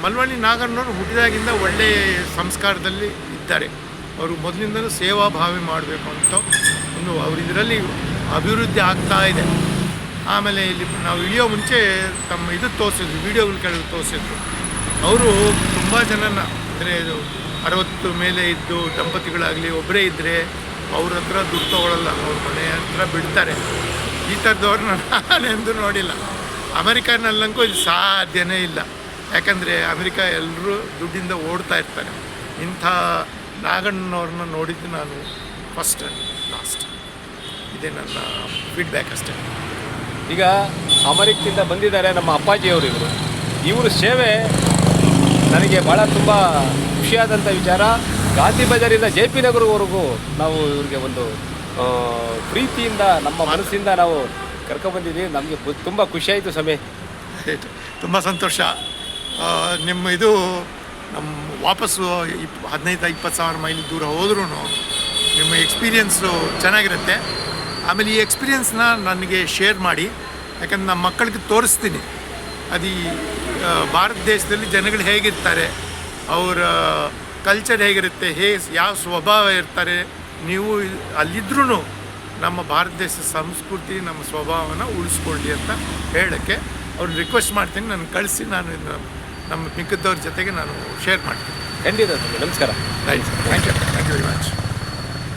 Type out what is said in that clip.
ಮಲ್ವಳ್ಳಿ ನಾಗಣ್ಣವರು ಹುಟ್ಟಿದಾಗಿಂದ ಒಳ್ಳೆಯ ಸಂಸ್ಕಾರದಲ್ಲಿ ಇದ್ದಾರೆ. ಅವರು ಮೊದಲಿಂದಲೂ ಸೇವಾ ಭಾವ ಮಾಡಬೇಕು ಅಂತ ಒಂದು ಅವ್ರ ಇದರಲ್ಲಿ ಅಭಿವೃದ್ಧಿ ಆಗ್ತಾ ಇದೆ. ಆಮೇಲೆ ಇಲ್ಲಿ ನಾವು ಇಳಿಯೋ ಮುಂಚೆ ತಮ್ಮ ಇದು ತೋರಿಸಿದ್ರು, ವೀಡಿಯೋಗಳು ಕೆಳಗೆ ತೋರಿಸಿದ್ರು. ಅವರು ತುಂಬ ಜನನ ಅಂದರೆ 60 ಮೇಲೆ ಇದ್ದು ದಂಪತಿಗಳಾಗಲಿ ಒಬ್ಬರೇ ಇದ್ದರೆ ಅವ್ರ ಹತ್ರ ದುಡ್ಡು ತೊಗೊಳ್ಳಲ್ಲ, ಅವ್ರ ಮನೆ ಹತ್ರ ಬಿಡ್ತಾರೆ. ಈ ಥರದವ್ರನ್ನ ನಾನೆಂದೂ ನೋಡಿಲ್ಲ. ಅಮೆರಿಕನಲ್ಲಂತೂ ಇದು ಸಾಧ್ಯನೇ ಇಲ್ಲ. ಯಾಕಂದರೆ ಅಮೆರಿಕ ಎಲ್ಲರೂ ದುಡ್ಡಿಂದ ಓಡ್ತಾ ಇರ್ತಾರೆ. ಇಂಥ ನಾಗಣ್ಣವ್ರನ್ನ ನೋಡಿದ್ದು ನಾನು ಫಸ್ಟ್ ಆ್ಯಂಡ್ ಲಾಸ್ಟ್. ಇದೇ ನನ್ನ ಫೀಡ್ಬ್ಯಾಕ್ ಅಷ್ಟೇ. ಈಗ ಅಮೆರಿಕದಿಂದ ಬಂದಿದ್ದಾರೆ ನಮ್ಮ ಅಪ್ಪಾಜಿಯವರು. ಇವರು ಸೇವೆ ನನಗೆ ಭಾಳ ತುಂಬ ಖುಷಿಯಾದಂಥ ವಿಚಾರ. ಗಾಂಧಿ ಬಜಾರಿಂದ JP ನಗರವರೆಗೂ ನಾವು ಇವ್ರಿಗೆ ಒಂದು ಪ್ರೀತಿಯಿಂದ ನಮ್ಮ ಮನಸ್ಸಿಂದ ನಾವು ಕರ್ಕೊಬಂದಿದ್ದೀವಿ. ನಮಗೆ ತುಂಬ ಖುಷಿಯಾಯಿತು ಸಮಯ. ತುಂಬ ಸಂತೋಷ. ನಿಮ್ಮ ಇದು ನಮ್ಮ ವಾಪಸ್ಸು 15-20 ಸಾವಿರ ಮೈಲ್ ದೂರ ಹೋದ್ರೂ ನಿಮ್ಮ ಎಕ್ಸ್ಪೀರಿಯೆನ್ಸು ಚೆನ್ನಾಗಿರುತ್ತೆ. ಆಮೇಲೆ ಈ ಎಕ್ಸ್ಪೀರಿಯೆನ್ಸ್ನ ನನಗೆ ಶೇರ್ ಮಾಡಿ, ಯಾಕಂದ್ರೆ ನಮ್ಮ ಮಕ್ಕಳಿಗೆ ತೋರಿಸ್ತೀನಿ ಅದು ಈ ಭಾರತ ದೇಶದಲ್ಲಿ ಜನಗಳು ಹೇಗಿರ್ತಾರೆ, ಅವರ ಕಲ್ಚರ್ ಹೇಗಿರುತ್ತೆ, ಯಾವ ಸ್ವಭಾವ ಇರ್ತಾರೆ. ನೀವು ಅಲ್ಲಿದ್ರೂ ನಮ್ಮ ಭಾರತ ದೇಶದ ಸಂಸ್ಕೃತಿ ನಮ್ಮ ಸ್ವಭಾವನ ಉಳಿಸ್ಕೊಳ್ಳಿ ಅಂತ ಹೇಳೋಕ್ಕೆ ಅವ್ರನ್ನ ರಿಕ್ವೆಸ್ಟ್ ಮಾಡ್ತೀನಿ. ನಾನು ಕಳಿಸಿ ನಾನು ನಮ್ಮ ಮಿಕ್ಕದವ್ರ ಜೊತೆಗೆ ನಾನು ಶೇರ್ ಮಾಡ್ತೀನಿ. ಖಂಡಿತ. ನಮಸ್ಕಾರ. Thank you very much.